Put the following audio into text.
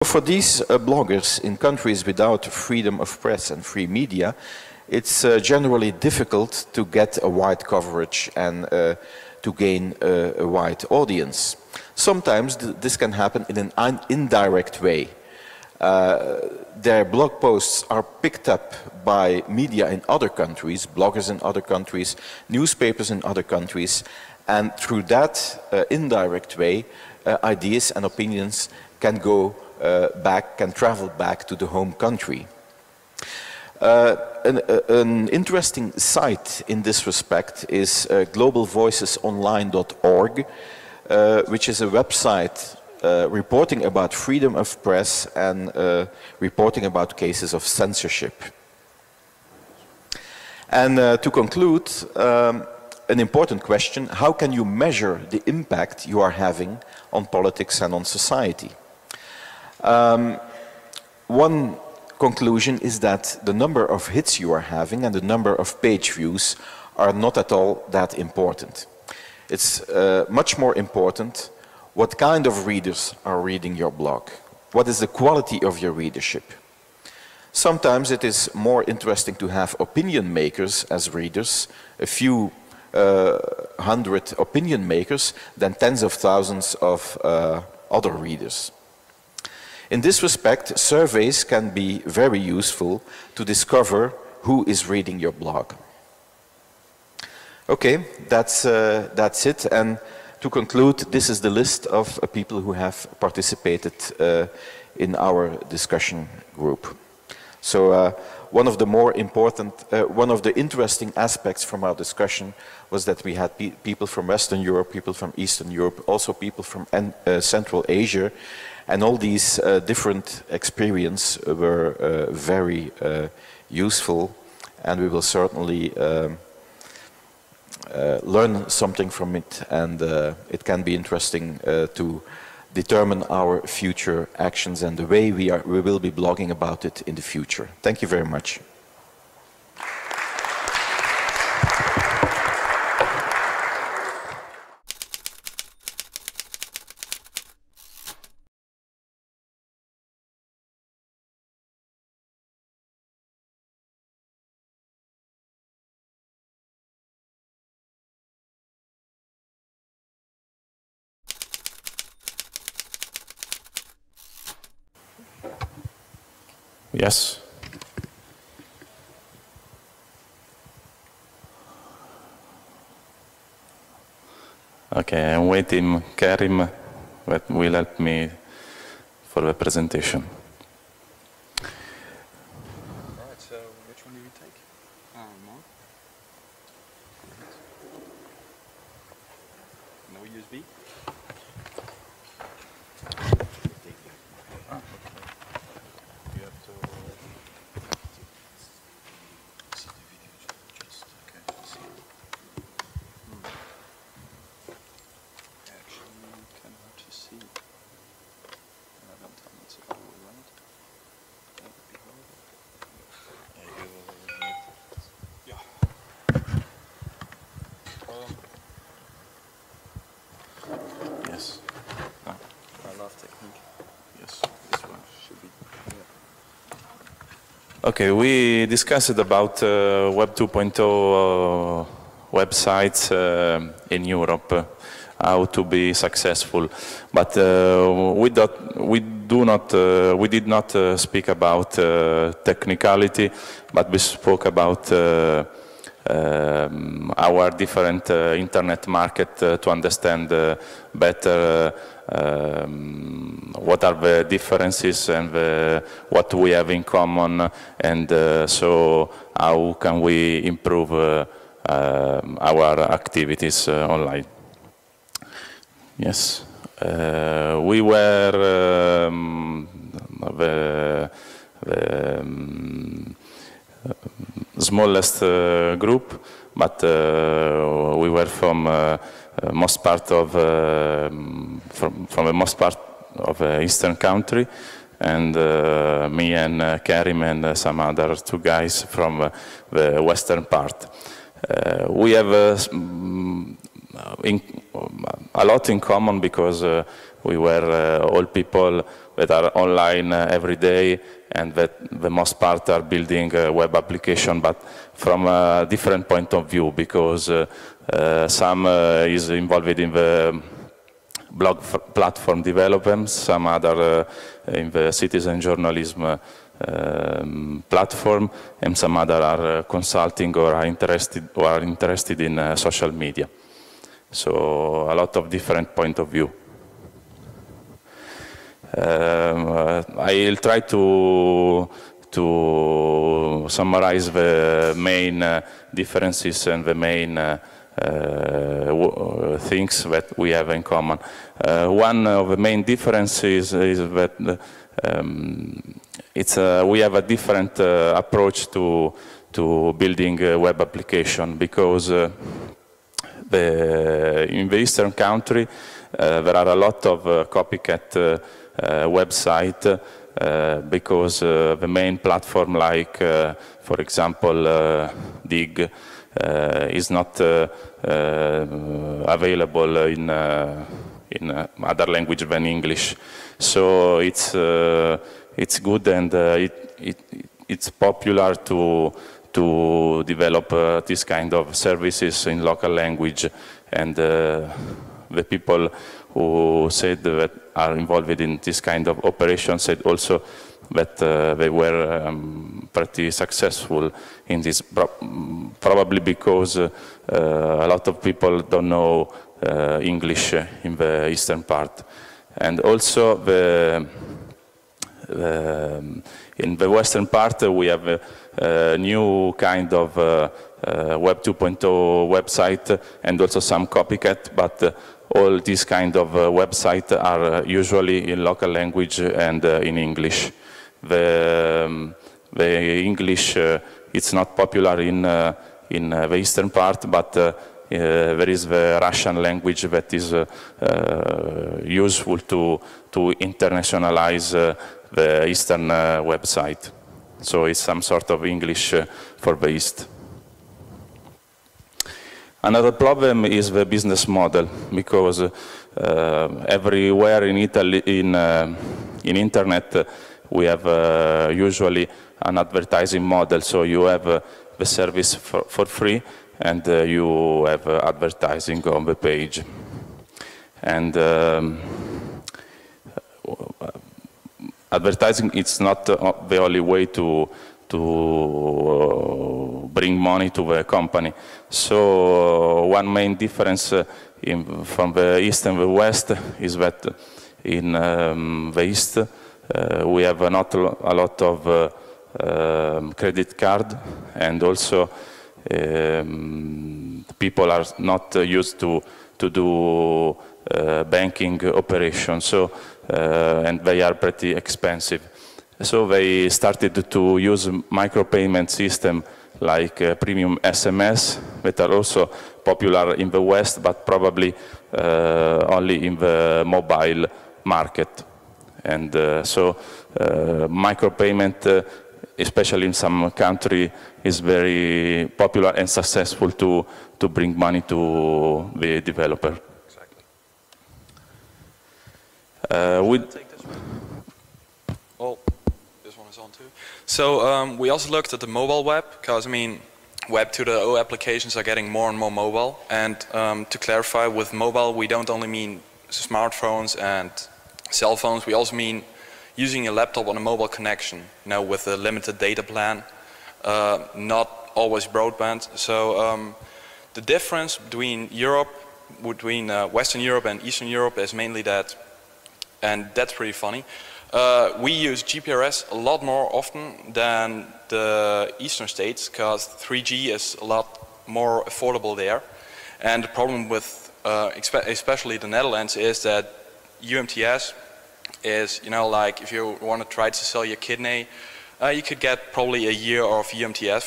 For these bloggers in countries without freedom of press and free media, it's generally difficult to get a wide coverage and to gain a wide audience. Sometimes this can happen in an indirect way. Their blog posts are picked up by media in other countries, bloggers in other countries, newspapers in other countries, and through that indirect way, ideas and opinions can can travel back to the home country. An interesting site in this respect is globalvoicesonline.org, which is a website reporting about freedom of press and reporting about cases of censorship. And to conclude, an important question: how can you measure the impact you are having on politics and on society? One conclusion is that the number of hits you are having and the number of page views are not at all that important. It's much more important what kind of readers are reading your blog. What is the quality of your readership? Sometimes it is more interesting to have opinion makers as readers, a few hundred opinion makers, than tens of thousands of other readers. In this respect, surveys can be very useful to discover who is reading your blog. Okay, that's it. And to conclude, this is the list of people who have participated in our discussion group. So one of the more important, one of the interesting aspects from our discussion was that we had people from Western Europe, people from Eastern Europe, also people from Central Asia, and all these different experiences were very useful, and we will certainly learn something from it, and it can be interesting to determine our future actions and the way we will be blogging about it in the future. Thank you very much. Yes. Okay, I'm waiting Karim that will help me for the presentation. All right, so which one do you take? More. No USB? Yes. I love technique. Yes. This one should be. Okay, we discussed about Web 2.0 websites in Europe, how to be successful, but we did not speak about technicality, but we spoke about our different internet market to understand better what are the differences and what we have in common, and so how can we improve our activities online. Yes, we were the smallest group, but we were from most part of from the most part of eastern country, and me and Karim and some other two guys from the western part. We have a lot in common because we were all people that are online every day, and that the most part are building a web application, but from a different point of view, because some is involved in the blog platform development, some other in the citizen journalism platform, and some other are consulting or are interested in social media. So a lot of different point of view. I'll try to summarize the main differences and the main things that we have in common. One of the main differences is that we have a different approach to building a web application, because in the Eastern country there are a lot of copycat websites, because the main platform, like for example Dig, is not available in other language than English. So it's good, and it's popular to develop this kind of services in local language. And the people who said that are involved in this kind of operation said also that they were pretty successful in this, probably because a lot of people don't know English in the eastern part. And also in the western part we have a new kind of Web 2.0 website, and also some copycat, but all these kind of websites are usually in local language and in English. The English it's not popular in the eastern part, but there is the Russian language that is useful to internationalize the eastern website. So it's some sort of English for the East. Another problem is the business model, because everywhere in Italy, in internet, we have usually an advertising model. So you have the service for free, and you have advertising on the page. And advertising is not the only way to bring money to the company. So one main difference from the East and the West is that in the East we have not a lot of credit card, and also people are not used to do banking operations, so and they are pretty expensive. So they started to use micropayment system like premium SMS, that are also popular in the West, but probably only in the mobile market. And so micropayment, especially in some country, is very popular and successful to bring money to the developer. Exactly. Well, this one is on too. So we also looked at the mobile web, because I mean, Web 2.0 applications are getting more and more mobile. And to clarify, with mobile we don't only mean smartphones and cell phones, we also mean using a laptop on a mobile connection, you know, with a limited data plan, not always broadband. So the difference between Western Europe and Eastern Europe is mainly that, and that's pretty funny, we use GPRS a lot more often than the Eastern states, because 3G is a lot more affordable there. And the problem with especially the Netherlands is that UMTS is, you know, like if you want to try to sell your kidney, you could get probably a year of UMTS